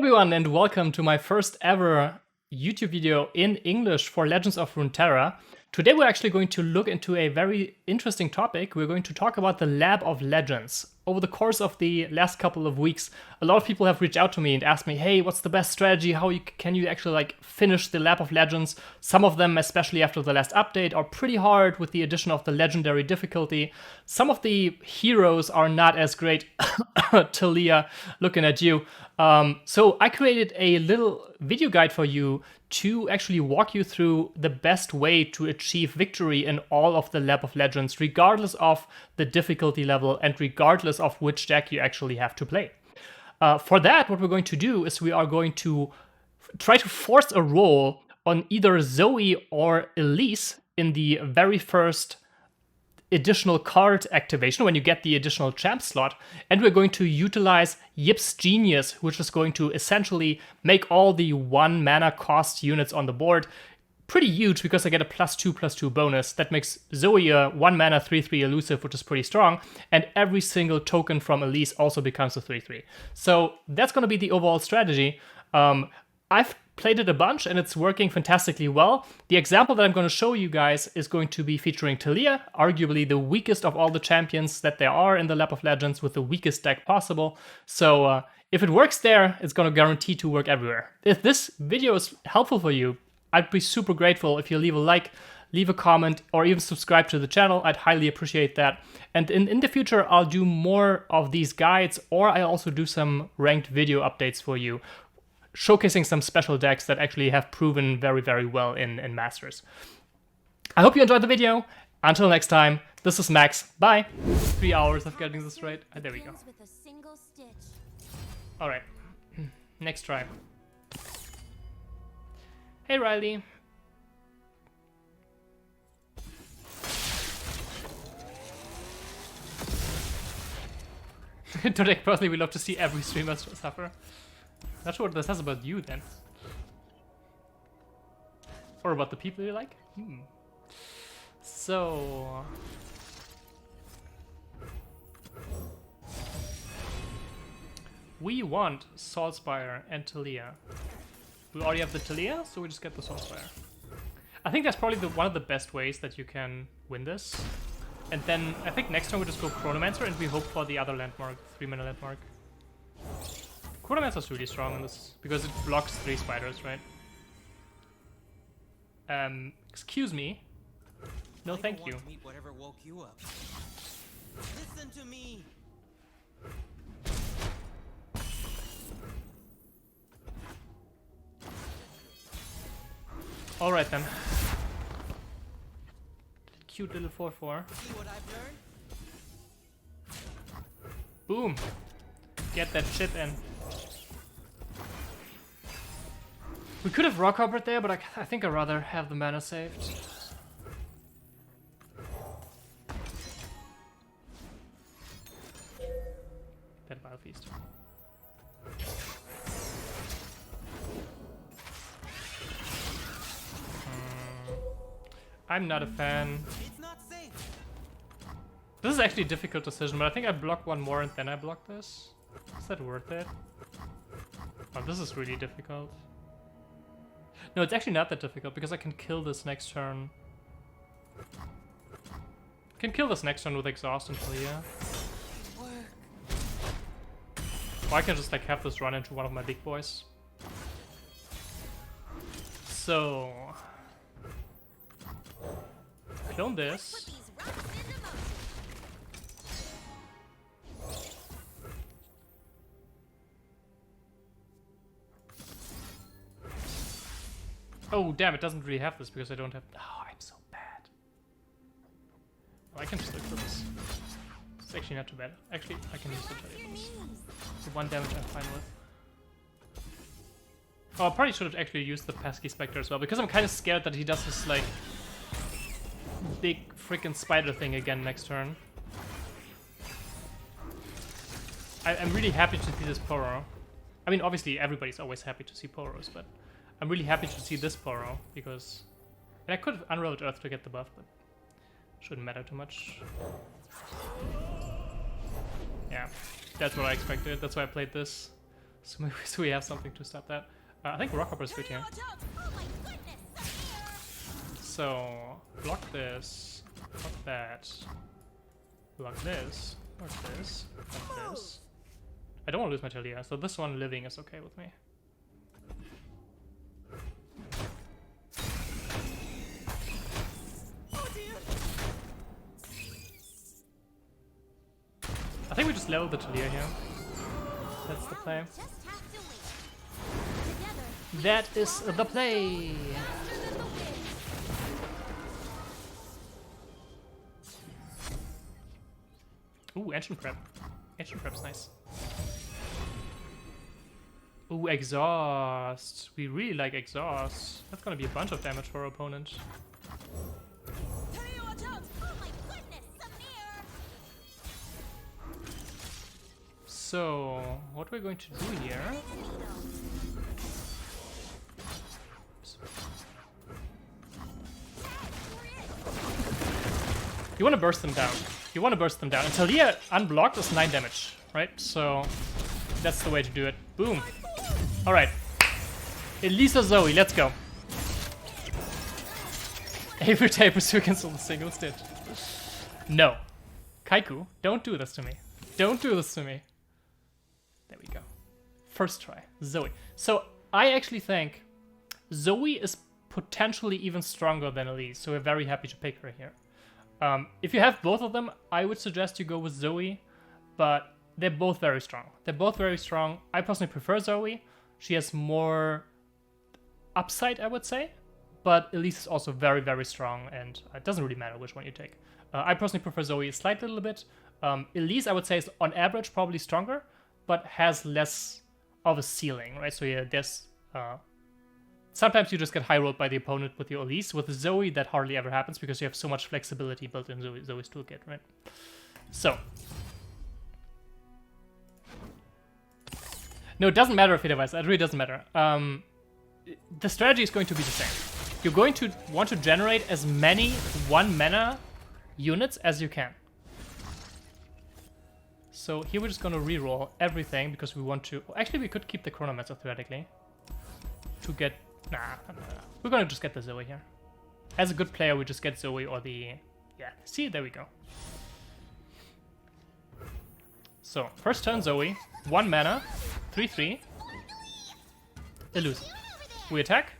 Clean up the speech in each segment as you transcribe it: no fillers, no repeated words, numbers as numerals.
everyone, and welcome to my first ever YouTube video in English for Legends of Runeterra. Today we're actually going to look into a very interesting topic. We're going to talk about the Lab of Legends. Over the course of the last couple of weeks, a lot of people have reached out to me and asked me, hey, what's the best strategy? How can you actually finish the Lab of Legends? Some of them, especially after the last update, are pretty hard with the addition of the legendary difficulty. Some of the heroes are not as great. Talia, looking at you. So I created a little video guide for you to actually walk you through the best way to achieve victory in all of the Lab of Legends, regardless of the difficulty level and regardless of which deck you actually have to play. For that, what we're going to do is we are going to try to force a roll on either Zoe or Elise in the very first additional card activation when you get the additional champ slot, and we're going to utilize Yip's Genius, which is going to essentially make all the 1 mana cost units on the board pretty huge because I get a +2/+2 bonus. That makes Zoe a 1 mana 3/3 elusive, which is pretty strong, and every single token from Elise also becomes a 3/3. So that's going to be the overall strategy. I've played it a bunch and it's working fantastically well. The example that I'm going to show you guys is going to be featuring Talia, arguably the weakest of all the champions that there are in the Lab of Legends with the weakest deck possible. So if it works there, it's going to guarantee to work everywhere. If this video is helpful for you, I'd be super grateful if you leave a like, leave a comment, or even subscribe to the channel. I'd highly appreciate that. And in the future, I'll do more of these guides, or I also do some ranked video updates for you, showcasing some special decks that actually have proven very, very well in Masters. I hope you enjoyed the video. Until next time, this is Max. Bye. 3 hours of getting this right. There we go. Alright, next try. Hey Riley. Today, personally, we love to see every streamer suffer. Not sure what this says about you then. Or about the people you like. So... we want Saltspire and Talia. We already have the Talia, so we just get the Saltspire. I think that's probably one of the best ways that you can win this. And then I think next time we just go Chronomancer and we hope for the other landmark, 3-mana landmark. Chronomancer's really strong on this because it blocks 3 spiders, right? Excuse me. No, thank you. Whatever woke you up. Listen to me. All right then. Cute little 4/4. See what I've learned? Boom. Get that shit in. We could have rock hoppered there, but I think I'd rather have the mana saved. Dead Wild Feast. I'm not a fan. It's not safe. This is actually a difficult decision, but I think I block one more and then I block this. Is that worth it? Oh, this is really difficult. No, it's actually not that difficult because I can kill this next turn. Can kill this next turn with Exhaust and Talia. Or I can just have this run into one of my big boys. So... clone this. Oh, damn, it doesn't really have this because I don't have... oh, I'm so bad. Oh, I can just look for this. It's actually not too bad. Actually, I can use the Talia for this. The 1 damage I'm fine with. Oh, I probably should have actually used the Pesky Spectre as well, because I'm kind of scared that he does this, big freaking spider thing again next turn. I'm really happy to see this Poro. I mean, obviously, everybody's always happy to see Poros, but I'm really happy to see this Poro, because... and I could have Unraveled Earth to get the buff, but shouldn't matter too much. Yeah, that's what I expected. That's why I played this. So maybe so we have something to stop that. I think Rockhopper is good here. Watch out! Oh my goodness! So block this, block that, block this, block this, block this. I don't want to lose my Talia, so this one living is okay with me. Oh dear! I think we just level the Talia here. That's the play. Just have to wait. Together, That is the play. faster than the wind. Ooh, Ancient Prep. Ancient Prep's nice. Ooh, Exhaust. We really like Exhaust. That's gonna be a bunch of damage for our opponent. Hey, watch out! Oh my goodness, Samir! So, what we're going to do here... You want to burst them down. You want to burst them down. And Talia unblocked is 9 damage, right? So, that's the way to do it. Boom. Alright. Elisa Zoe, let's go. Every day pursue cancel the single stitch. No. Kaiku, don't do this to me. Don't do this to me. There we go. First try. Zoe. So, I actually think Zoe is potentially even stronger than Elise, so we're very happy to pick her here. If you have both of them, I would suggest you go with Zoe, but they're both very strong. They're both very strong. I personally prefer Zoe. She has more upside, I would say, but Elise is also very, very strong, and it doesn't really matter which one you take. I personally prefer Zoe a slight little bit. Elise, I would say, is on average probably stronger, but has less of a ceiling, right? So yeah, there's... sometimes you just get high rolled by the opponent with your Elise. With Zoe, that hardly ever happens because you have so much flexibility built in Zoe's toolkit, right? So. No, it doesn't matter if you device. It really doesn't matter. The strategy is going to be the same. You're going to want to generate as many 1 mana units as you can. So here we're just going to reroll everything because we want to... Actually, we could keep the Chronomancer theoretically to get... Nah. We're gonna just get the Zoe here. As a good player, we just get Zoe or the... Yeah, see, there we go. So, first turn Zoe, 1 mana, 3/3. Elusive. We attack.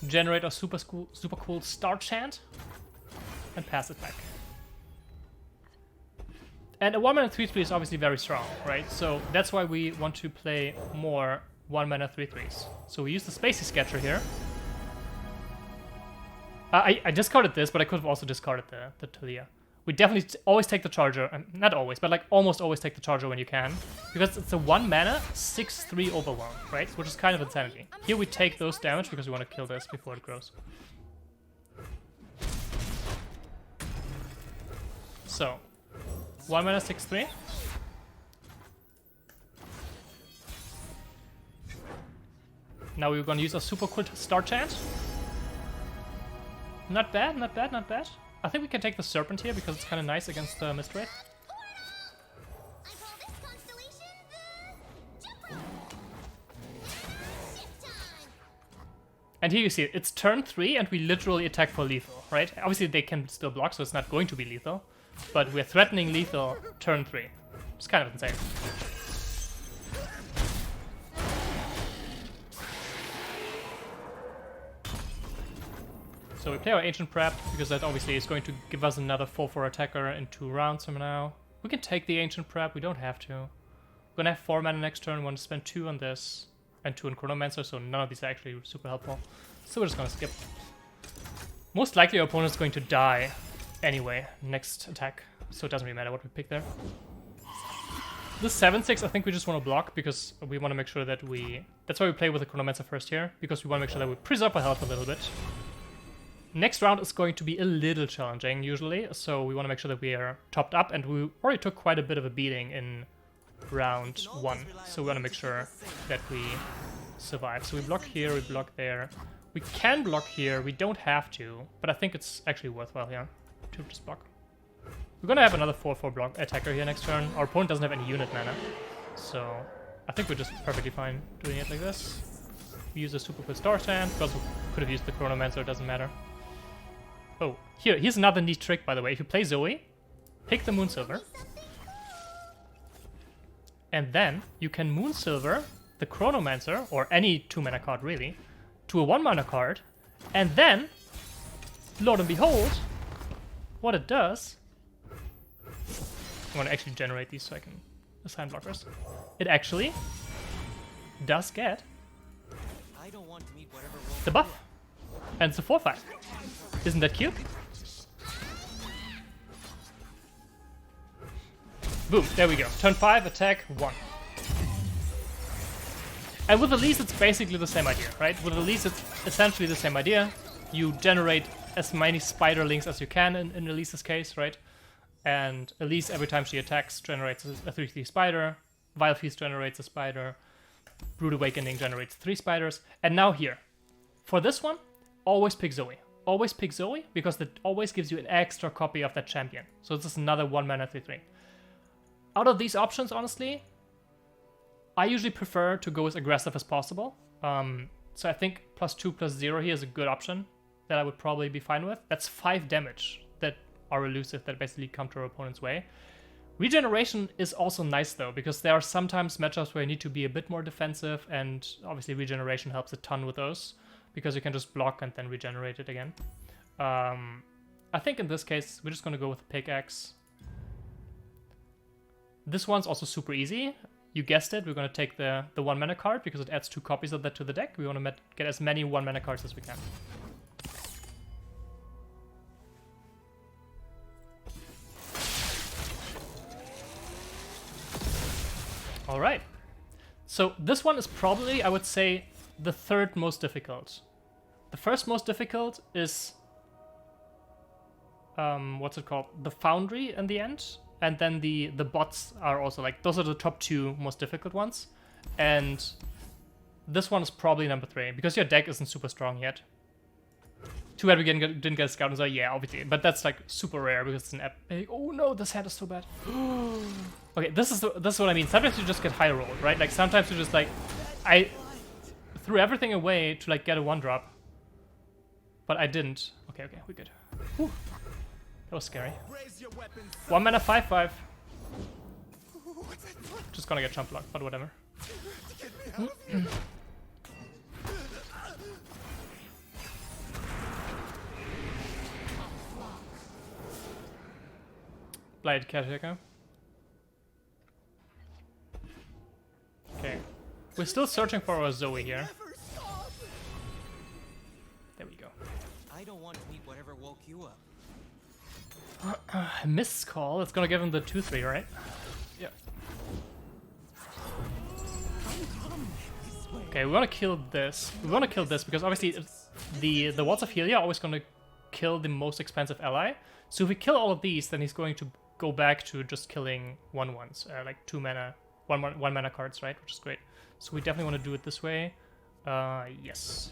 Generate a super cool Star Chant. And pass it back. And a 1 mana 3/3 is obviously very strong, right? So that's why we want to play more 1 mana 3/3s. So we use the Spacey Sketcher here. I discarded this, but I could have also discarded the Talia. We definitely always take the Charger. Not always, but like almost always take the Charger when you can. Because it's a 1 mana 6/3 Overwhelm, right? Which is kind of insanity. Here we take those damage because we want to kill this before it grows. So, 1 mana 6/3. Now we're gonna use a super cool Star Chant. Not bad, not bad, not bad. I think we can take the Serpent here because it's kind of nice against the Mistwraith. I call this constellation the Jumper. Ship time. And here you see it, it's turn 3 and we literally attack for lethal, right? Obviously they can still block, so it's not going to be lethal. But we're threatening lethal turn 3. It's kind of insane. So we play our Ancient Prep, because that obviously is going to give us another 4/4 attacker in 2 rounds from now. We can take the Ancient Prep, we don't have to. We're gonna have 4 mana next turn, we want to spend 2 on this, and 2 on Chronomancer, so none of these are actually super helpful. So we're just gonna skip. Most likely our opponent's going to die anyway, next attack, so it doesn't really matter what we pick there. This 7/6, I think we just want to block, because we want to make sure that we... That's why we play with the Chronomancer first here, because we want to make sure that we preserve our health a little bit. Next round is going to be a little challenging, usually, so we want to make sure that we are topped up, and we already took quite a bit of a beating in round 1, so we want to make sure that we survive. So we block here, we block there. We can block here, we don't have to, but I think it's actually worthwhile here to just block. We're gonna have another 4/4 block attacker here next turn. Our opponent doesn't have any unit mana. So I think we're just perfectly fine doing it like this. We use a super quick star stand. We also could have used the Chronomancer, it doesn't matter. Oh, here's another neat trick, by the way. If you play Zoe, pick the Moonsilver, and then you can Moonsilver the Chronomancer, or any 2-mana card really, to a 1-mana card, and then, Lord and behold, what it does... I'm gonna actually generate these so I can assign blockers. It actually does get the buff, and it's a 4/5. Isn't that cute? Boom, there we go. Turn 5, attack 1. And with Elise, it's basically the same idea, right? With Elise, it's essentially the same idea. You generate as many spiderlings as you can in Elise's case, right? And Elise, every time she attacks, generates a 3/3 spider. Vile Feast generates a spider. Brood Awakening generates 3 spiders. And now here, for this one, always pick Zoe. Always pick Zoe, because that always gives you an extra copy of that champion. So this is another 1-mana 3/3. Out of these options, honestly, I usually prefer to go as aggressive as possible. So I think +2/+0 here is a good option that I would probably be fine with. That's 5 damage that are elusive, that basically come to our opponent's way. Regeneration is also nice though, because there are sometimes matchups where you need to be a bit more defensive, and obviously regeneration helps a ton with those, because you can just block and then regenerate it again. I think in this case, we're just going to go with a pickaxe. This one's also super easy. You guessed it, we're going to take the 1-mana card, because it adds 2 copies of that to the deck. We want to get as many 1-mana cards as we can. Alright. So this one is probably, I would say, the third most difficult. The first most difficult is... what's it called? The Foundry in the end. And then the bots are also like, those are the top 2 most difficult ones. And this one is probably number 3, because your deck isn't super strong yet. Too bad we didn't get a Scout and so yeah, obviously. But that's like super rare because it's an epic. Oh no, this hand is so bad. Okay, this is what I mean. Sometimes you just get high rolled, right? Like sometimes you just like, I threw everything away to like get a 1-drop. But I didn't. Okay, we're good. Whew. That was scary. 1-mana 5/5. Just gonna get jump blocked, but whatever. Blighted Caretaker. Okay. We're still searching for our Zoe here. There we go. I don't want to meet whatever woke you up. Missed call. It's gonna give him the 2/3, right? Yeah. Okay, we wanna kill this. We wanna kill this because obviously the Walls of Helia are always gonna kill the most expensive ally. So if we kill all of these, then he's going to go back to just killing 1/1s, like 2-mana, 1-mana cards, right? Which is great. So we definitely want to do it this way. Yes.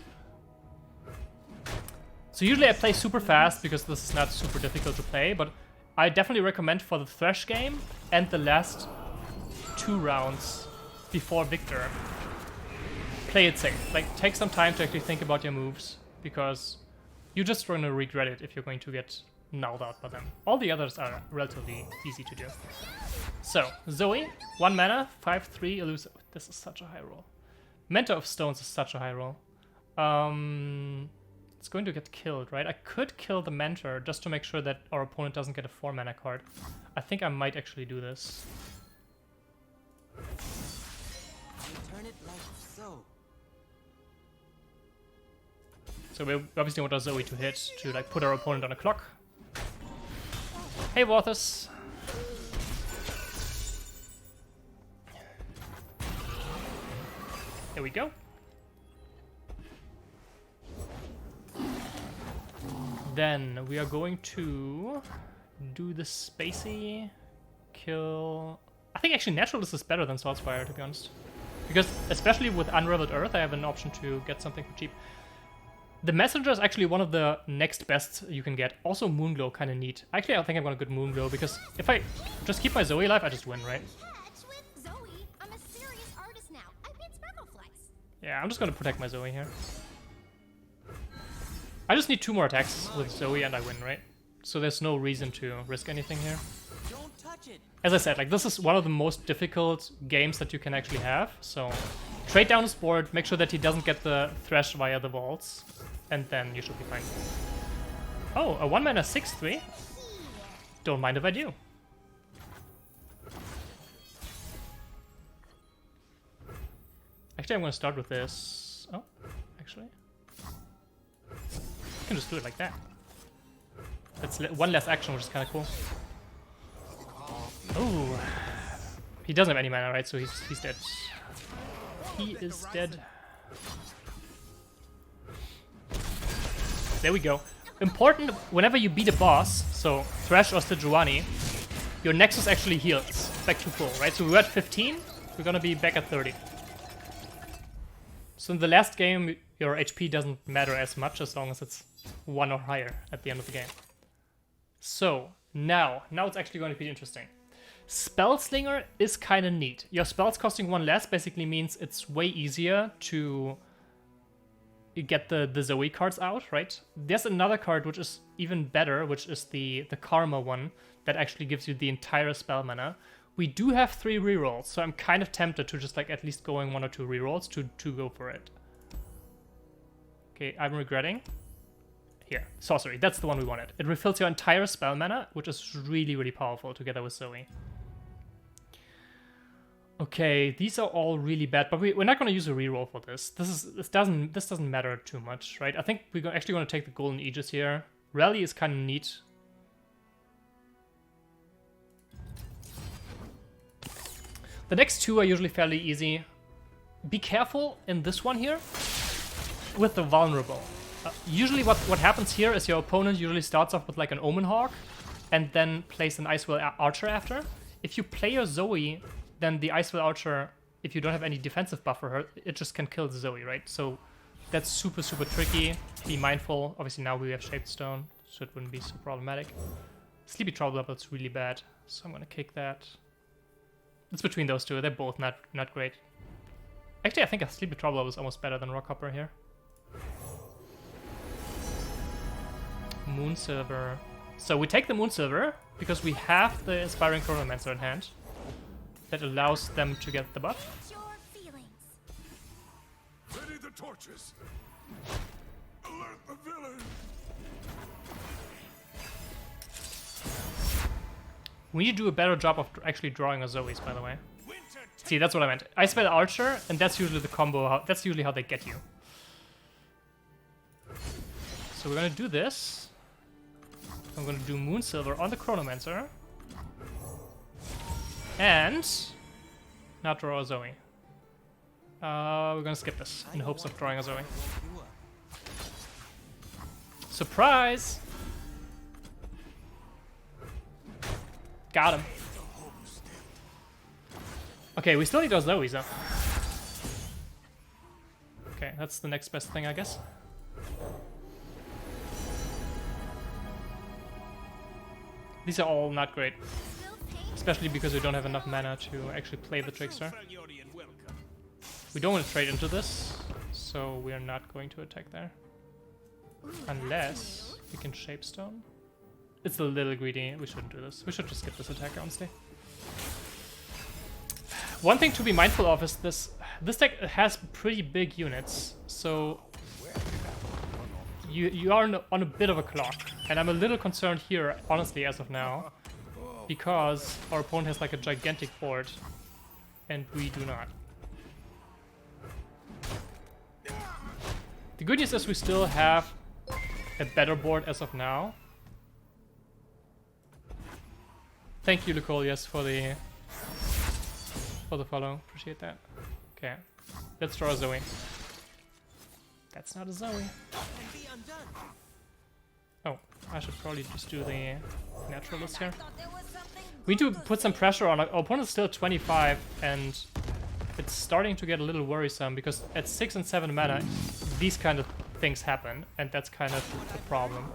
So usually I play super fast because this is not super difficult to play, but I definitely recommend for the Thresh game and the last 2 rounds before Victor, play it safe. Like, take some time to actually think about your moves, because you're just going to regret it if you're going to get nulled out by them. All the others are relatively easy to do. So, Zoe, 1 mana, 5/3 elusive. This is such a high roll. Mentor of Stones is such a high roll. It's going to get killed, right? I could kill the Mentor just to make sure that our opponent doesn't get a 4-mana card. I think I might actually do this. Turn it like so. So we obviously want our Zoe to hit to like put our opponent on a clock. Hey, Vorthus. There we go. Then we are going to do the spacey kill. I think actually Naturalist is better than Saltspire, to be honest. Because especially with Unraveled Earth, I have an option to get something for cheap. The Messenger is actually one of the next best you can get. Also Moonglow, kind of neat. Actually, I think I'm gonna go Moonglow, because if I just keep my Zoe alive, I just win, right? Catch with Zoe. I'm a Yeah, I'm just gonna protect my Zoe here. I just need 2 more attacks with Zoe and I win, right? So there's no reason to risk anything here. Don't touch it. As I said, like this is one of the most difficult games that you can actually have. So trade down his board, make sure that he doesn't get the Thresh via the vaults, and then you should be fine. Oh, a 1 mana 6/3? Don't mind if I do. Actually, I'm gonna start with this. Oh, actually. I can just do it like that. That's one less action, which is kind of cool. Oh, he doesn't have any mana, right? So he's dead. He is dead. There we go. Important, whenever you beat a boss, so Thresh or Sejuani, your Nexus actually heals back to full, right? So we were at 15, we're gonna be back at 30. So in the last game, your HP doesn't matter as much as long as it's 1 or higher at the end of the game. So now it's actually going to be interesting. Spellslinger is kind of neat. Your spells costing 1 less basically means it's way easier to get the Zoe cards out, right? There's another card which is even better, which is the Karma one that actually gives you the entire spell mana. We do have 3 rerolls, so I'm kind of tempted to just like at least going 1 or 2 rerolls to go for it. Okay, I'm regretting. Here, Sorcery, that's the one we wanted. It refills your entire spell mana, which is really, really powerful together with Zoe. Okay, these are all really bad, but we're not going to use a reroll for this. This doesn't matter too much, right? I think we're actually going to take the Golden Aegis here. Rally is kind of neat. The next 2 are usually fairly easy. Be careful in this one here with the vulnerable. Usually what happens here is your opponent usually starts off with like an Omen Hawk and then plays an Icewind Archer after. If you play your Zoe, then the Icewind Archer, if you don't have any defensive buff for her, it just can kill the Zoe, right? So that's super, super tricky. Be mindful. Obviously now we have Shaped Stone, so it wouldn't be so problematic. Sleepy Trouble Level is really bad, so I'm gonna kick that. It's between those 2. They're both not great. Actually, I think a Sleepy Trouble was almost better than Rockhopper here. Moonsilver. So we take the Moonsilver because we have the Inspiring Chronomancer in hand. That allows them to get the buff. It's your feelings. Ready the torches. Alert the villain. We need to do a better job of actually drawing our Zoes, by the way. See, that's what I meant. Icewind Archer, and that's usually the combo. That's usually how they get you. So we're gonna do this. I'm gonna do Moonsilver on the Chronomancer. And not draw a Zoe. We're gonna skip this in hopes of drawing a Zoe. Surprise! Got him. Okay, we still need those Zoes though. Okay, that's the next best thing, I guess. These are all not great. Especially because we don't have enough mana to actually play the Trickster. We don't want to trade into this, so we are not going to attack there. Unless we can Shapestone. It's a little greedy, we shouldn't do this. We should just skip this attack, honestly. One thing to be mindful of is this deck has pretty big units, so you are on a bit of a clock. And I'm a little concerned here, honestly, as of now, because our opponent has like a gigantic board, and we do not. The good news is we still have a better board as of now. Thank you, Lucolius, for the follow. Appreciate that. Okay, let's draw a Zoe. That's not a Zoe. Oh, I should probably just do the Naturalist here. We need to put some pressure on. Our opponent's still 25, and it's starting to get a little worrisome because at 6 and 7 mana, these kind of things happen, and that's kind of the problem.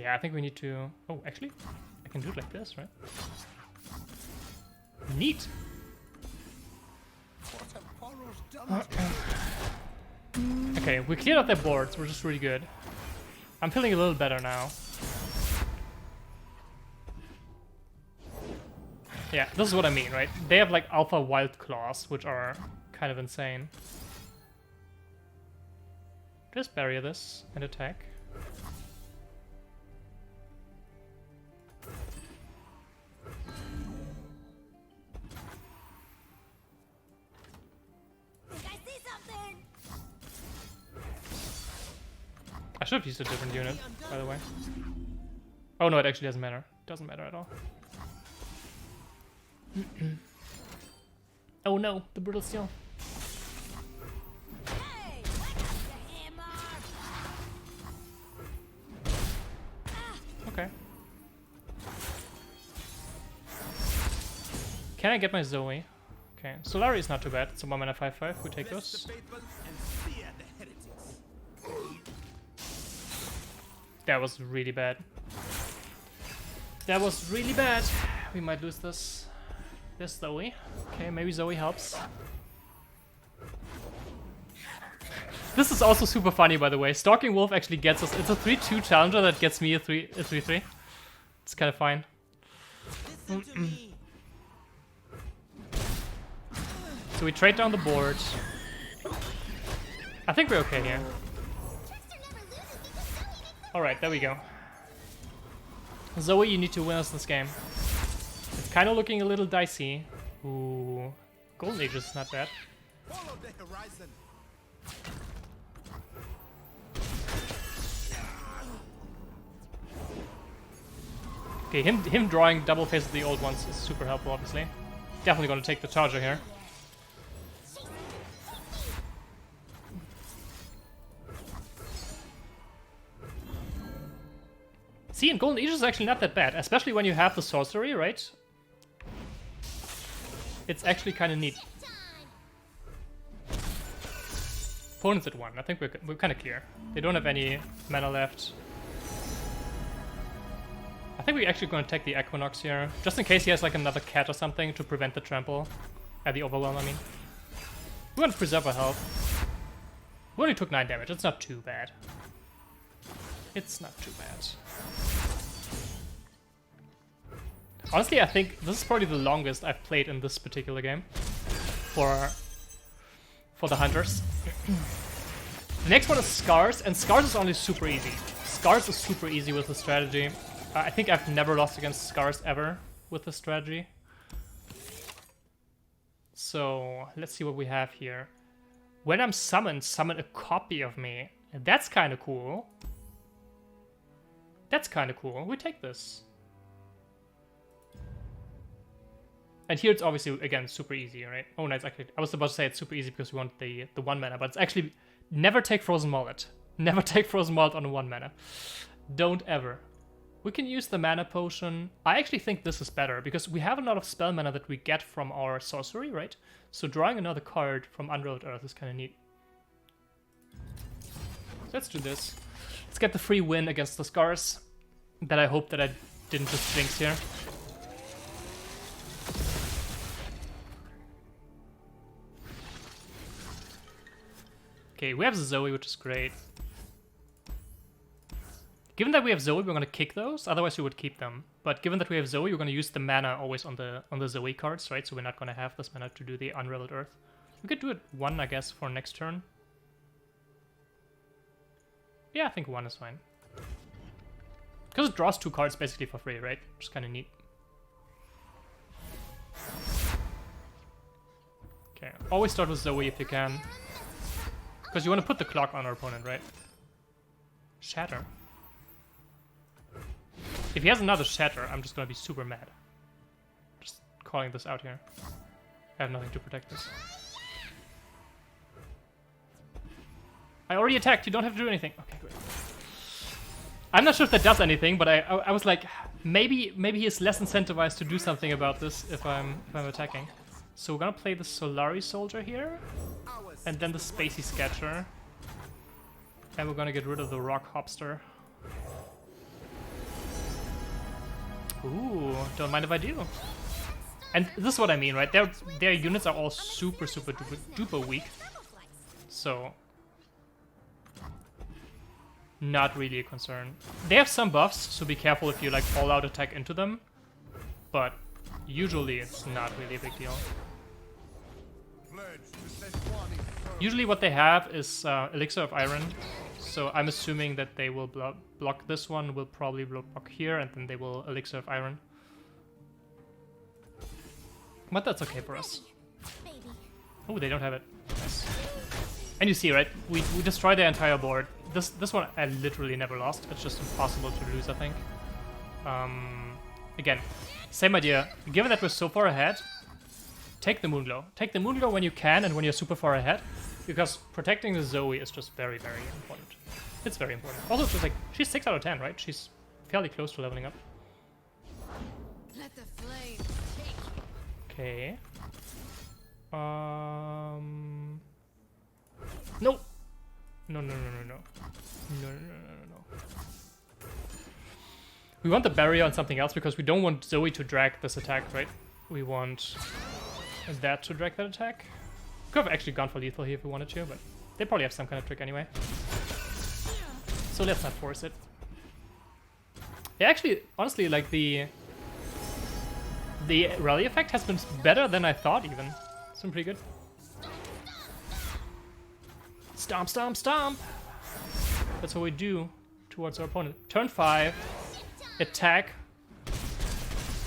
Yeah, I think we need to... Oh, actually, I can do it like this, right? Neat! Okay, we cleared out their boards, which is really good. I'm feeling a little better now. Yeah, this is what I mean, right? They have like alpha wild claws, which are kind of insane. Just bury this and attack. Think I see something. I should have used a different unit, by the way. Oh no, it actually doesn't matter. It doesn't matter at all. Oh no, the brutal steel. Hey, I got the hammer. Okay. Can I get my Zoe? Okay, Solari is not too bad. It's a 1 mana 5/5. We take those. That was really bad. That was really bad. We might lose this. This Zoe. Okay, maybe Zoe helps. This is also super funny, by the way. Stalking Wolf actually gets us. It's a 3-2 challenger that gets me a 3-3. It's kind of fine. Listen to me. So we trade down the board. I think we're okay here. Trickster never loses because Zoe makes them. Alright, there we go. Zoe, you need to win us this game. It's kind of looking a little dicey. Ooh. Golden Age is not bad. Follow the horizon. Okay, him drawing double face of the old ones is super helpful, obviously. Definitely gonna take the charger here. See, and Golden Age is actually not that bad, especially when you have the sorcery, right? It's actually kind of neat. Opponents at 1. I think we're kind of clear. They don't have any mana left. I think we're actually going to take the Equinox here, just in case he has like another cat or something to prevent the trample. The overwhelm, I mean. We want to preserve our health. We only took 9 damage. It's not too bad. It's not too bad. Honestly, I think this is probably the longest I've played in this particular game for the hunters. The next one is Scars, and Scars is only super easy. Scars is super easy with the strategy. I think I've never lost against Scars ever with the strategy. So let's see what we have here. When I'm summoned, summon a copy of me. That's kind of cool. That's kind of cool. We take this. And here it's obviously, again, super easy, right? Oh, no, it's actually... I was about to say it's super easy because we want the 1 mana, but it's actually... Never take Frozen Mallet. Never take Frozen Mallet on a 1 mana. Don't ever. We can use the mana potion. I actually think this is better because we have a lot of spell mana that we get from our sorcery, right? So drawing another card from Unraveled Earth is kind of neat. Let's do this. Let's get the free win against the Scars that I hope that I didn't just jinx here. Okay, we have Zoe, which is great. Given that we have Zoe, we're gonna kick those. Otherwise, we would keep them. But given that we have Zoe, we're gonna use the mana always on the Zoe cards, right? So we're not gonna have this mana to do the Unraveled Earth. We could do it 1, I guess, for next turn. Yeah, I think 1 is fine. Because it draws 2 cards basically for free, right? Which is kind of neat. Okay, always start with Zoe if you can. Because you want to put the clock on our opponent, right? Shatter. If he has another Shatter, I'm just going to be super mad. Just calling this out here. I have nothing to protect this. I already attacked, you don't have to do anything. Okay, great. I'm not sure if that does anything, but I was like, maybe he is less incentivized to do something about this if I'm attacking. So we're gonna play the Solari Soldier here, and then the Spacey Sketcher. And we're gonna get rid of the Rock Hopster. Ooh, don't mind if I do. And this is what I mean, right? Their units are all super duper weak. So, not really a concern. They have some buffs, so be careful if you like all out attack into them. But usually it's not really a big deal. Usually what they have is Elixir of Iron. So I'm assuming that they will block this one, will probably block here, and then they will Elixir of Iron. But that's okay for us. Oh, they don't have it. Nice. And you see, right? We destroyed their entire board. This one I literally never lost. It's just impossible to lose, I think. Again, same idea. Given that we're so far ahead, take the Moonglow. Take the Moonglow when you can and when you're super far ahead, because protecting the Zoe is just very important. It's very important. Also, just like she's 6 out of 10, right? She's fairly close to leveling up. Let the flames take. Okay. No. No. We want the barrier on something else because we don't want Zoe to drag this attack, right? We want that to drag that attack. Could have actually gone for lethal here if we wanted to, but they probably have some kind of trick anyway. So let's not force it. Yeah, actually, honestly, like the rally effect has been better than I thought even. It's been pretty good. Stomp, stomp, stomp! That's what we do towards our opponent. Turn 5, attack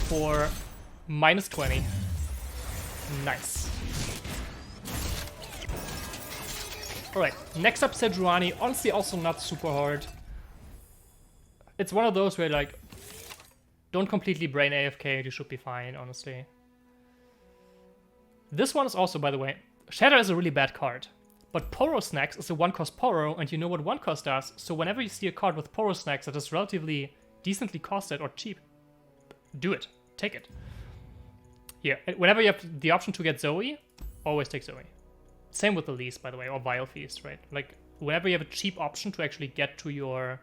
for -20. Nice. Alright, next up Sejuani. Honestly, also not super hard. It's one of those where, like, don't completely brain AFK, you should be fine, honestly. This one is also, by the way, Shatter is a really bad card. But Poro Snacks is a 1-cost Poro, and you know what 1-cost does, so whenever you see a card with Poro Snacks that is relatively decently costed or cheap, do it. Take it. Here, whenever you have the option to get Zoe, always take Zoe. Same with the Lease, by the way, or Vile Feast, right? Like, whenever you have a cheap option to actually get to your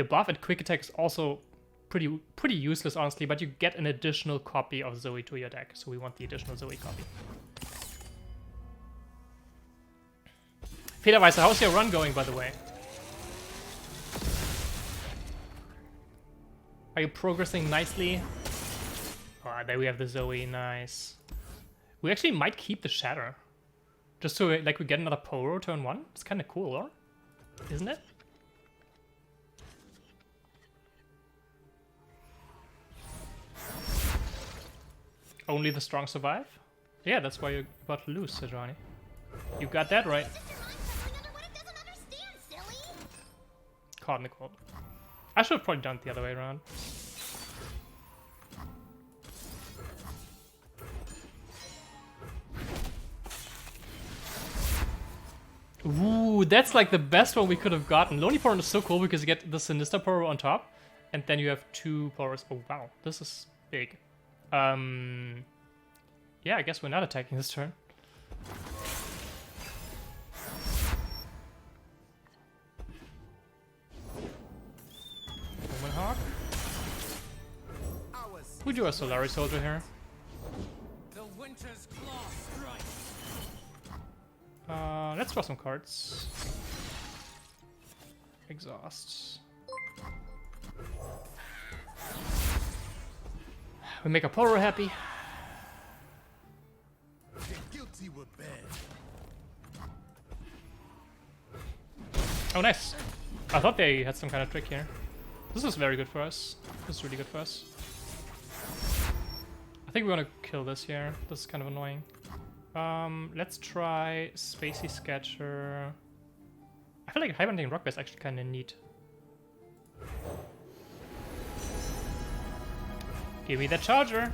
buff, and Quick Attack is also pretty useless, honestly, but you get an additional copy of Zoe to your deck, so we want the additional Zoe copy. Federweiser, how's your run going, by the way? Are you progressing nicely? Oh, there we have the Zoe, nice. We actually might keep the Shatter. Just so like we get another Poro turn 1. It's kind of cool, or? Isn't it? Only the strong survive? Yeah, that's why you're about to lose, Sejuani. You got that right. Caught in the cold. I should have probably done it the other way around. Ooh, that's like the best one we could have gotten. Lonely Poron is so cool because you get the Sinister Poro on top, and then you have 2 Poros. Oh wow, this is big. Yeah, I guess we're not attacking this turn. Hawk. We do a Solari Soldier here. The winter's claw strikes. Let's draw some cards. Exhaust. We make a Poro happy. The guilty were bad. Oh, nice. I thought they had some kind of trick here. This is very good for us. This is really good for us. I think we want to kill this here. This is kind of annoying. Let's try Spacey Sketcher. I feel like Hibernating Rock Bear is actually kind of neat. Give me that Charger.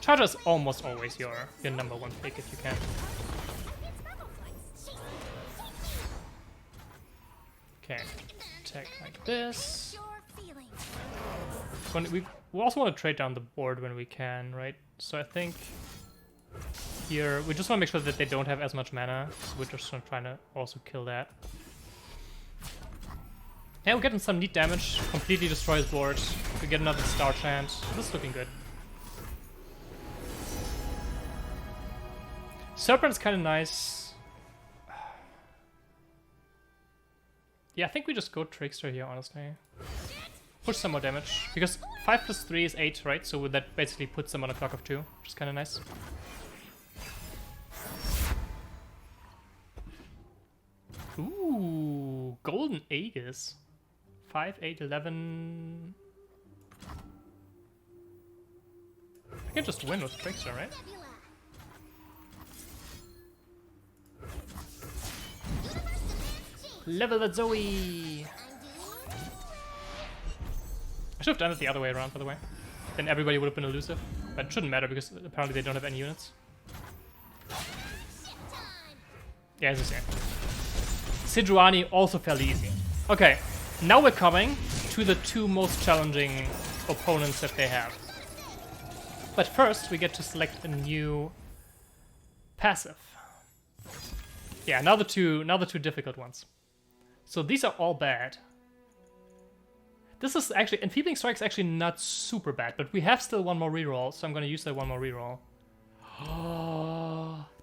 Charger is almost always your number 1 pick if you can. Okay, attack like this. We also want to trade down the board when we can, right? So I think here we just want to make sure that they don't have as much mana. So we're just trying to also kill that. Yeah, we're getting some neat damage. Completely destroys board. We get another star chant. This is looking good. Serpent's kind of nice. Yeah, I think we just go Trickster here, honestly. Push some more damage. Because 5 plus 3 is 8, right? So that basically puts them on a clock of 2, which is kind of nice. Ooh, Golden Aegis. 5, 8, 11. I can just win with Trickster, right? Level that Zoe! I should have done it the other way around, by the way. Then everybody would have been elusive. But it shouldn't matter because apparently they don't have any units. Yeah, as I say. Sidruani also fairly easy. Okay, now we're coming to the two most challenging opponents that they have. But first, we get to select a new passive. Yeah, now the two difficult ones. So these are all bad. This is actually, Enfeebling Strike is actually not super bad, but we have still one more reroll, so I'm going to use that one more reroll.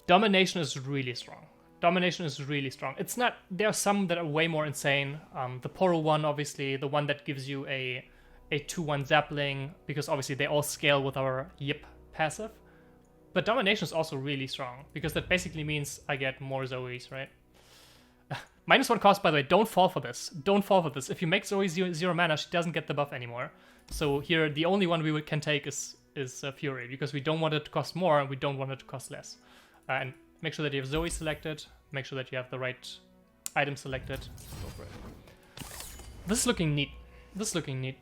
Domination is really strong. Domination is really strong. It's not, there are some that are way more insane. The Poro one, obviously, the one that gives you a 2-1 Zapling, because obviously they all scale with our Yip passive. But Domination is also really strong, because that basically means I get more Zoes, right? -1 cost, by the way, don't fall for this. Don't fall for this. If you make Zoe 0 mana, she doesn't get the buff anymore. So here, the only one we can take is Fury, because we don't want it to cost more, and we don't want it to cost less. And make sure that you have Zoe selected, make sure that you have the right item selected. Go for it. This is looking neat. This is looking neat.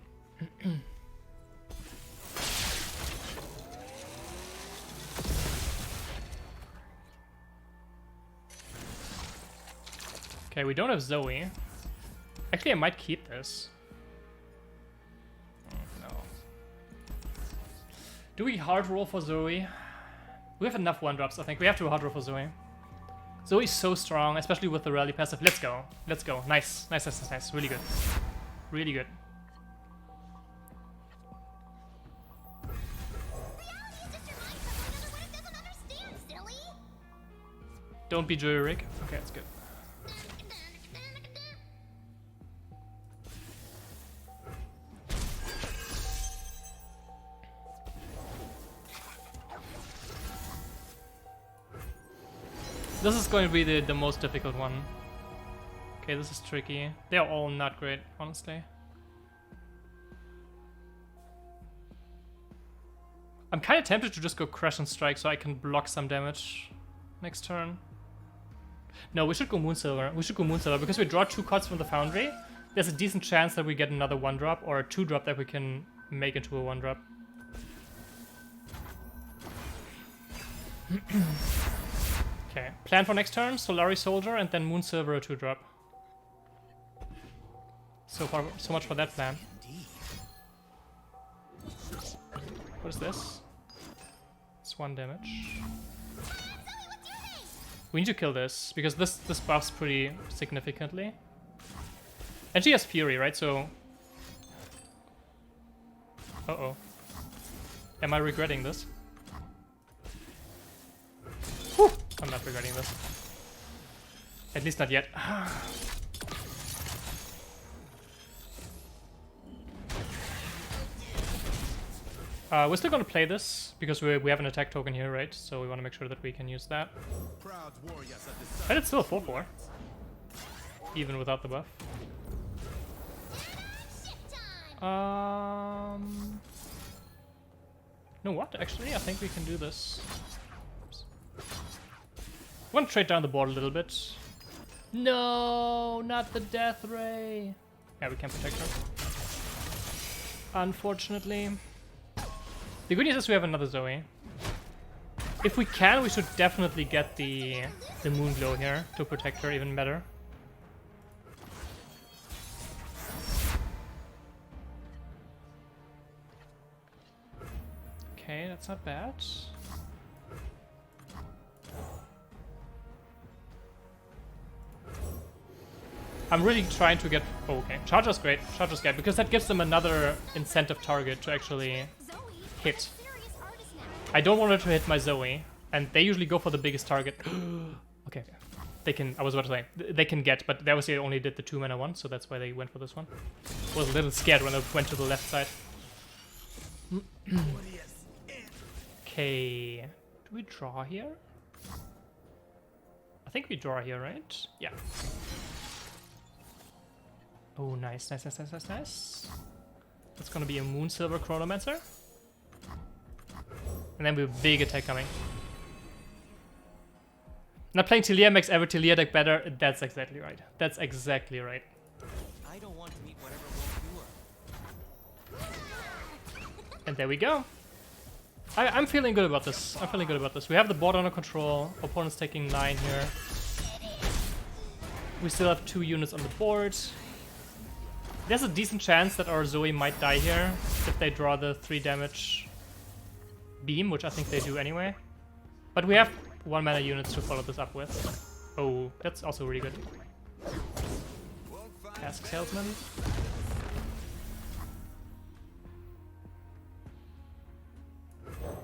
Okay, we don't have Zoe. Actually, I might keep this. Oh, no. Do we hard roll for Zoe? We have enough 1-drops, I think. We have to hard roll for Zoe. Zoe's so strong, especially with the rally passive. Let's go. Let's go. Nice. Nice, nice, nice, nice. Really good. Really good. Don't be Joey Rick. Okay, that's good. This is going to be the most difficult one. Okay, this is tricky. They're all not great, honestly. I'm kind of tempted to just go Crush and Strike so I can block some damage next turn. No, we should go Moonsilver. We should go Moonsilver because we draw 2 cards from the Foundry. There's a decent chance that we get another 1-drop or a 2-drop that we can make into a 1-drop. Okay, plan for next turn, Solari Soldier, and then Moonsilver a 2-drop. So much for that plan. What is this? It's 1 damage. We need to kill this, because this buffs pretty significantly. And she has Fury, right? So... Uh-oh. Am I regretting this? Whew. I'm not regretting this. At least not yet. We're still gonna play this, because we have an attack token here, right? So we want to make sure that we can use that. And it's still a 4/4. Even without the buff. No, what? Actually, I think we can do this. I want to trade down the board a little bit. No, not the Death Ray. Yeah, we can protect her. Unfortunately. The good news is we have another Zoe. If we can, we should definitely get the Moon Glow here to protect her even better. Okay, that's not bad. I'm really trying to get... Oh, okay. Charger's great. Charger's great, because that gives them another incentive target to actually Zoe, hit. serious artist now. I don't want her to hit my Zoe, and they usually go for the biggest target. Okay. They can... I was about to say, they can get, but they obviously only did the 2-mana one, so that's why they went for this one. Was a little scared when I went to the left side. Okay. Do we draw here? I think we draw here, right? Yeah. Oh, nice, nice, nice, nice, nice, nice. That's gonna be a Moon Silver Chronomancer. And then we have a big attack coming. Not playing Talia makes every Talia deck better. That's exactly right. That's exactly right. I don't want to meet whatever wolf you are. And there we go. I'm feeling good about this. I'm feeling good about this. We have the board under control. Opponent's taking 9 here. We still have 2 units on the board. There's a decent chance that our Zoe might die here if they draw the 3 damage beam, which I think they do anyway. But we have 1 mana units to follow this up with. Oh, that's also really good. Task Salesman.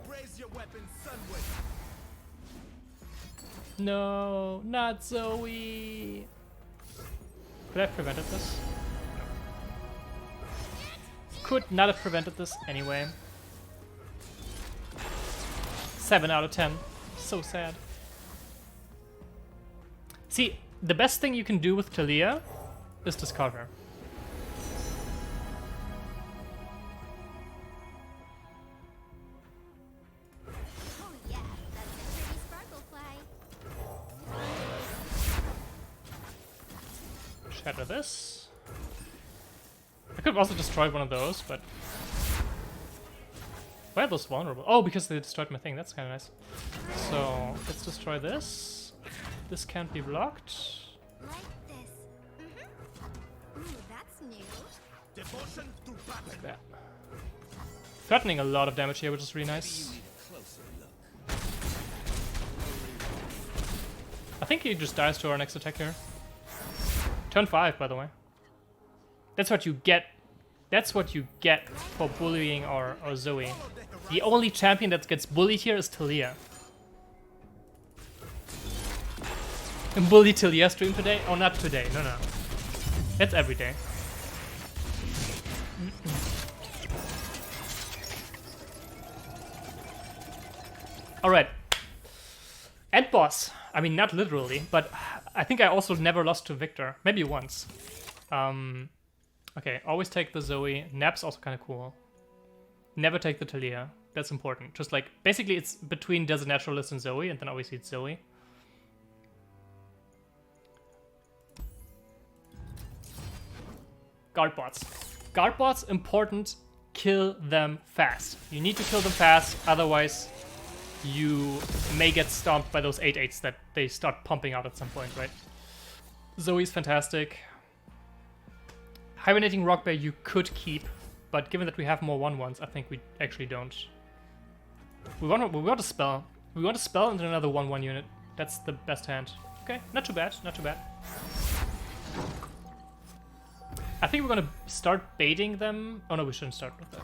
Raise your weapon, Sunwood. No, not Zoe. Could I have prevented this? No. Could not have prevented this anyway. 7 out of 10. So sad. See, the best thing you can do with Talia is discard her. Oh yeah, that's a pretty sparkle fly. Shatter this. I could have also destroyed one of those, but... Why are those vulnerable? Oh, because they destroyed my thing. That's kind of nice. So, let's destroy this. This can't be blocked. Like this. Ooh, that's new. Devotion to battle. Like that. Threatening a lot of damage here, which is really nice. I think he just dies to our next attack here. Turn 5, by the way. That's what you get. That's what you get for bullying our Zoe. The only champion that gets bullied here is Talia. And bully Talia stream today? Oh, not today. No, no. That's every day. Alright. End boss. I mean, not literally, but I think I also never lost to Victor. Maybe once. Okay, always take the Zoe. Nap's also kind of cool. Never take the Talia. That's important. Just like, basically it's between Desert Naturalist and Zoe, and then obviously it's Zoe. Guard bots. Guard bots, important. Kill them fast. You need to kill them fast, otherwise you may get stomped by those 8/8s that they start pumping out at some point, right? Zoe's fantastic. Hibernating Rockbear you could keep, but given that we have more 1/1s, I think we actually don't. We want a spell. We want a spell and then another 1/1 unit. That's the best hand. Okay, not too bad, not too bad. I think we're gonna start baiting them. Oh no, we shouldn't start with that.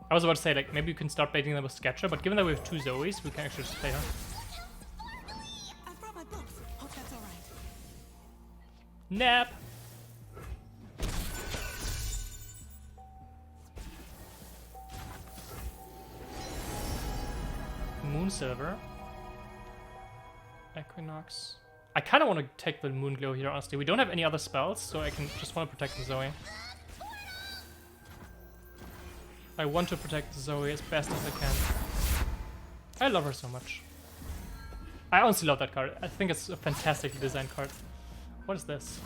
I was about to say, like, maybe we can start baiting them with Sketcher, but given that we have 2 Zoes, we can actually just play her. I've brought my books. Hope that's alright. Nap! Moon Silver. Equinox. I kind of want to take the Moon Glow here, honestly. We don't have any other spells, so I can just want to protect the Zoe. I want to protect the Zoe as best as I can. I love her so much. I honestly love that card. I think it's a fantastically designed card. What is this?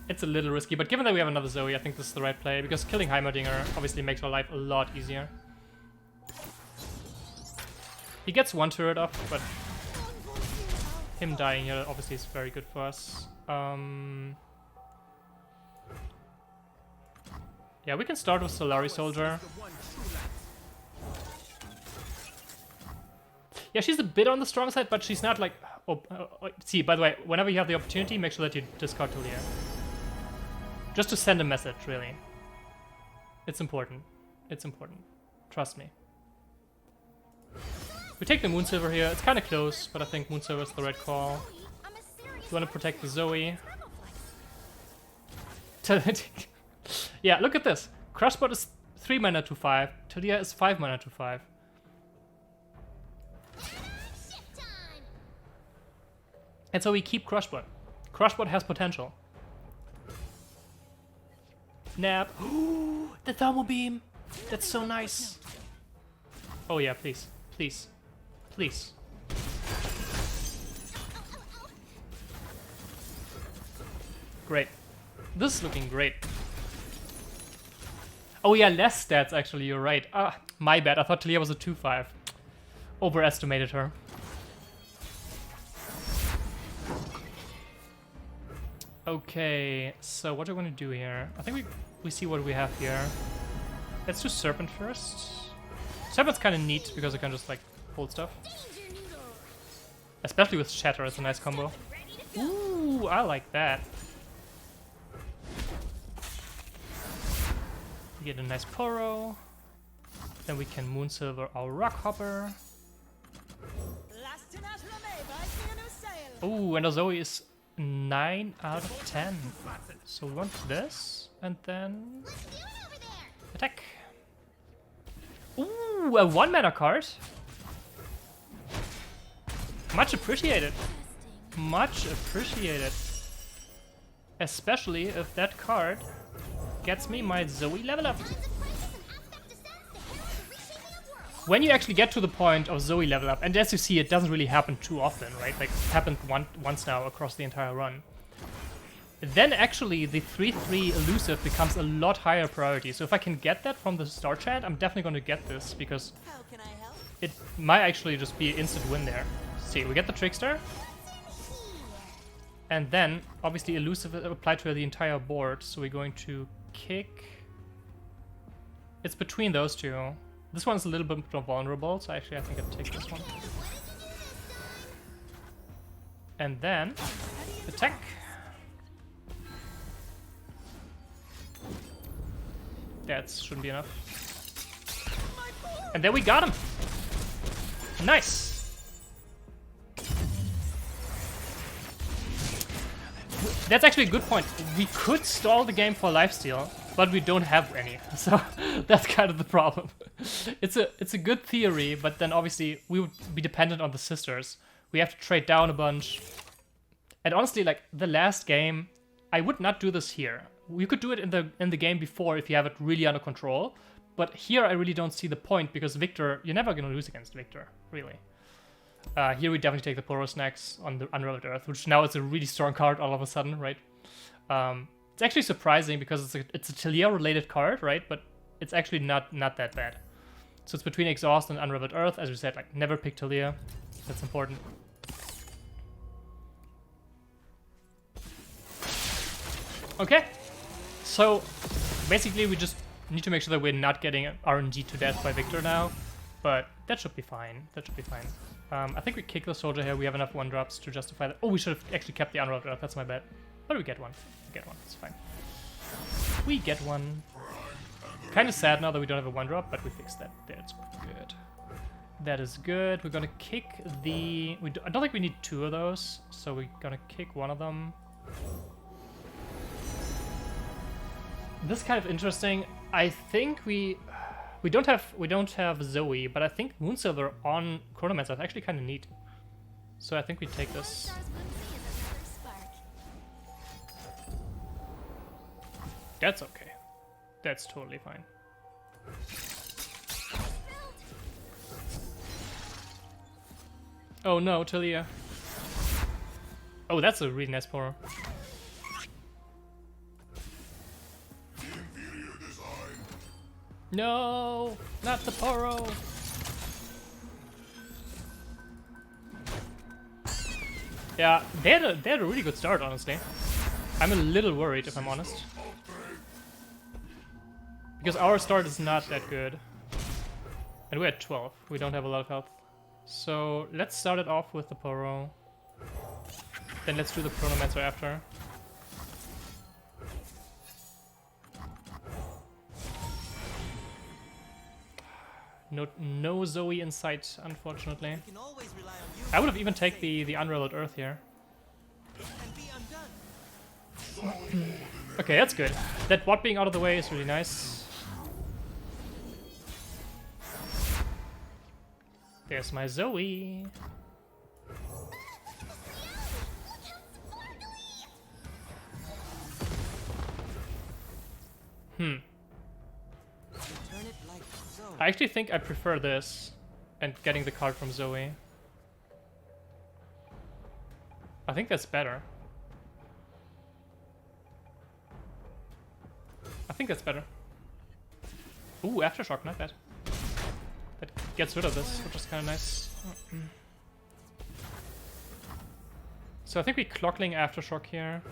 It's a little risky, but given that we have another Zoe, I think this is the right play, because killing Heimerdinger obviously makes our life a lot easier. He gets 1 turret off, but him dying here obviously is very good for us. Yeah, we can start with Solari Soldier. Yeah, she's a bit on the strong side, but she's not like... see, by the way, whenever you have the opportunity, make sure that you discard Tulia. Just to send a message, really. It's important. It's important. Trust me. We take the Moonsilver here. It's kind of close, but I think Moonsilver is the right call. I'm a serious We want to protect the Zoe. Rebelflex. Yeah, look at this. Crushbot is 3 mana to 5. Talia is 5 mana to 5. Shit time. And so we keep Crushbot. Crushbot has potential. Nap. Ooh, the Thermal Beam. That's so nice. Oh yeah, please. Please. Please. Great. This is looking great. Oh yeah, less stats actually, you're right. Ah, my bad. I thought Talia was a 2-5. Overestimated her. Okay, so what are we gonna do here? I think we see what we have here. Let's do Serpent first. Serpent's kind of neat because it can just like hold stuff. Danger noodle. Especially with Shatter, it's a nice combo. Ready to go. Ooh, I like that. We get a nice Poro. Then we can Moonsilver our Rockhopper. Last in at Lamé by Sail. Ooh, and our Zoe is 9 out of 10. So we want this, and then Let's do it over there. attack. Ooh, a 1 mana card. Much appreciated. Much appreciated. Especially if that card gets me my Zoe level up. Tons of prizes and aspect descents to herald the reshaping of worlds. When you actually get to the point of Zoe level up, and as you see, it doesn't really happen too often, right? Like, it's happened once now across the entire run. Then actually the 3/3 elusive becomes a lot higher priority. So if I can get that from the Star Chat, I'm definitely going to get this because How can I help? it might actually just be an instant win there. See, we get the Trickster, and then obviously elusive applied to the entire board. So we're going to kick. It's between those two. This one's a little bit more vulnerable, so actually I think I'll take this one. And then attack. That shouldn't be enough. And then we got him. Nice. That's actually a good point. We could stall the game for lifesteal, but we don't have any. So that's kind of the problem. It's a good theory, but then obviously we would be dependent on the sisters. We have to trade down a bunch. And honestly, like the last game, I would not do this here. You could do it in the game before if you have it really under control. But here I really don't see the point because Victor, you're never gonna lose against Victor, really. Here we definitely take the Poro Snacks on the Unraveled Earth, which now is a really strong card all of a sudden, right? It's actually surprising because it's a Talia related card, right? But it's actually not that bad. So it's between Exhaust and Unraveled Earth, as we said, like never pick Talia. That's important. Okay. So basically we just need to make sure that we're not getting RNG to death by Victor now, but that should be fine. That should be fine. I think we kick the soldier here. We have enough 1-drops to justify that. Oh, we should have actually kept the Unraveled Earth. That's my bad. But we get one. We get one. It's fine. We get one. Kind of sad now that we don't have a 1-drop, but we fixed that. That's good. That is good. We're gonna kick the... I don't think we need 2 of those, so we're gonna kick one of them. This is kind of interesting. I think we don't have Zoe, but I think Moonsilver on Chronomancer is actually kind of neat. So I think we take this. Star's whimsy is another spark. That's okay. That's totally fine. Oh no, Talia. Oh, that's a really nice Poro. No, not the Poro. Yeah, they had a really good start, honestly. I'm a little worried, if I'm honest. Because our start is not that good. And we're at 12. We don't have a lot of health. So let's start it off with the Poro. Then let's do the Chronomancer after. No Zoe in sight, unfortunately. We can always rely on you. I would have even taken the Unraveled Earth here. It can be undone. Okay, that's good. That bot being out of the way is really nice. There's my Zoe. Turn it like so. I actually think I prefer this and getting the card from Zoe. I think that's better. I think that's better. Ooh, Aftershock, not bad. That gets rid of this, which is kind of nice. So I think we Clockling Aftershock here.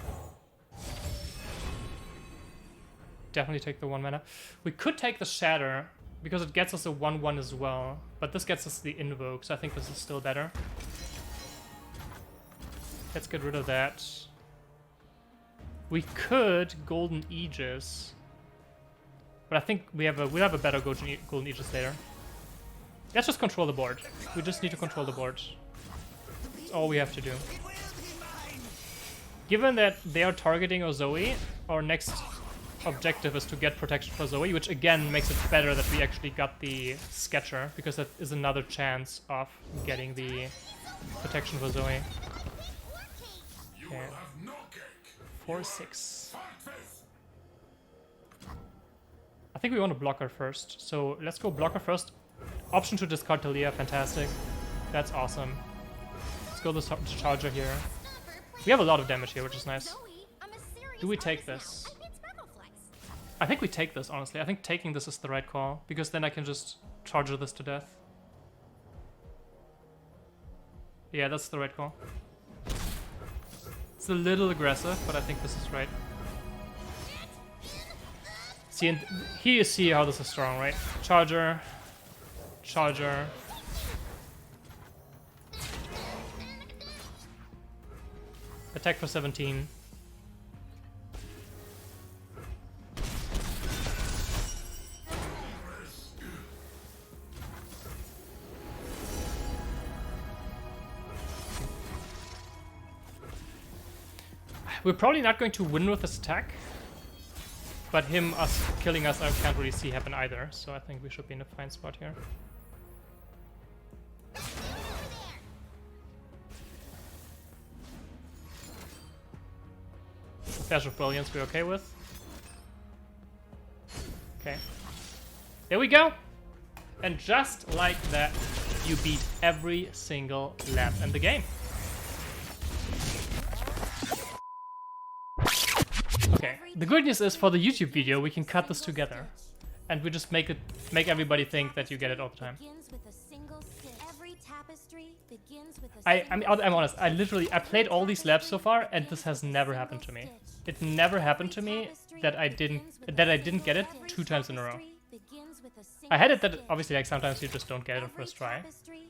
Definitely take the 1 mana. We could take the Shatter, because it gets us a 1/1 as well. But this gets us the Invoke, so I think this is still better. Let's get rid of that. We could Golden Aegis. But I think we'll have a better Golden Aegis later. Let's just control the board. We just need to control the board. That's all we have to do. Given that they are targeting our Zoe, our next objective is to get protection for Zoe, which again makes it better that we actually got the Sketcher, because that is another chance of getting the protection for Zoe. Okay. 4/6. I think we want to block her first, so let's go block her first. Option to discard Talia, fantastic. That's awesome. Let's go the Charger here. We have a lot of damage here, which is nice. Do we take this? I think we take this, honestly. I think taking this is the right call, because then I can just Charger this to death. Yeah, that's the right call. It's a little aggressive, but I think this is right. See, and here you see how this is strong, right? Charger. Charger. Attack for 17. We're probably not going to win with this attack, but us killing us I can't really see happen either, so I think we should be in a fine spot here. Flash of Brilliance we're okay with. Okay. There we go! And just like that, you beat every single lab in the game. Okay, the good news is for the YouTube video we can cut this together. And we just make everybody think that you get it all the time. I'm honest, I played all these labs so far and this has never happened to me. It never happened to me that I didn't get it 2 times in a row. I had it that obviously like sometimes you just don't get it on first try.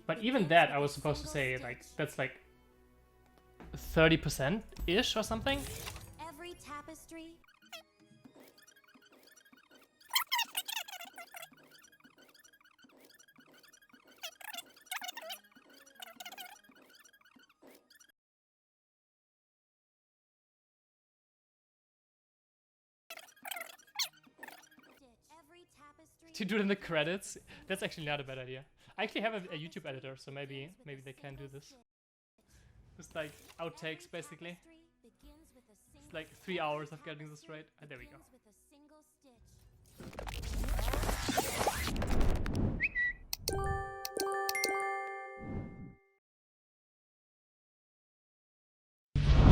But even that I was supposed to say like that's like 30%-ish or something. Tapestry. To do it in the credits? That's actually not a bad idea. I actually have a YouTube editor, so maybe they can do this. Just like outtakes basically. It's like 3 hours of getting this right. There we go.